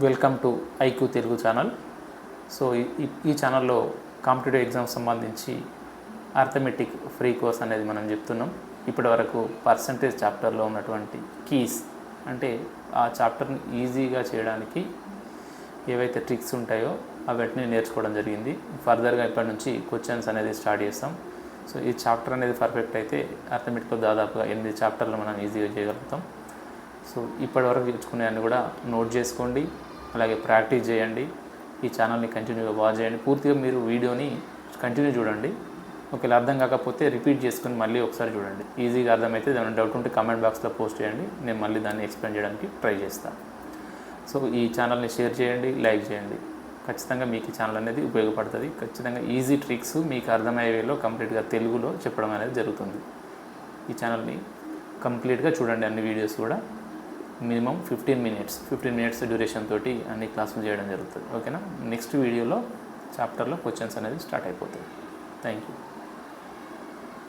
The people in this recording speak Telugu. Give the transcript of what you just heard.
Welcome to IQ Telugu channel. So ఈ ఛానల్లో కాంపిటేటివ్ ఎగ్జామ్స్ సంబంధించి అర్థమెటిక్ ఫ్రీ కోర్స్ అనేది మనం చెప్తున్నాం. ఇప్పటి వరకు పర్సంటేజ్ చాప్టర్లో ఉన్నటువంటి కీస్ అంటే ఆ చాప్టర్ని ఈజీగా చేయడానికి ఏవైతే ట్రిక్స్ ఉంటాయో అవన్నీ నేర్చుకోవడం జరిగింది. ఫర్దర్గా ఇప్పటి నుంచి క్వశ్చన్స్ అనేది స్టార్ట్ చేస్తాం. సో ఈ చాప్టర్ అనేది పర్ఫెక్ట్ అయితే అర్థమెటిక్లో దాదాపుగా 8 చాప్టర్లు మనం ఈజీగా చేయగలుగుతాం. సో ఇప్పటివరకు నేర్చుకునే అన్ని కూడా నోట్ చేసుకోండి, అలాగే ప్రాక్టీస్ చేయండి. ఈ ఛానల్ని కంటిన్యూగా వాచ్ చేయండి. పూర్తిగా మీరు వీడియోని కంటిన్యూ చూడండి. ఒకవేళ అర్థం కాకపోతే రిపీట్ చేసుకుని మళ్ళీ ఒకసారి చూడండి. ఈజీగా అర్థమైతే ఏమైనా డౌట్ ఉంటే కామెంట్ బాక్స్లో పోస్ట్ చేయండి, నేను మళ్ళీ దాన్ని ఎక్స్ప్లెయిన్ చేయడానికి ట్రై చేస్తాను. సో ఈ ఛానల్ని షేర్ చేయండి, లైక్ చేయండి. ఖచ్చితంగా మీకు ఈ ఛానల్ అనేది ఉపయోగపడుతుంది. ఖచ్చితంగా ఈజీ ట్రిక్స్ మీకు అర్థమయ్యేలో కంప్లీట్గా తెలుగులో చెప్పడం అనేది జరుగుతుంది. ఈ ఛానల్ని కంప్లీట్గా చూడండి, అన్ని వీడియోస్ కూడా మినిమం 15 మినిట్స్ డ్యూరేషన్ తోటి అన్ని క్లాసులు చేయడం జరుగుతుంది. ఓకేనా? నెక్స్ట్ వీడియోలో చాప్టర్లో క్వశ్చన్స్ అనేది స్టార్ట్ అయిపోతాయి. Thank you.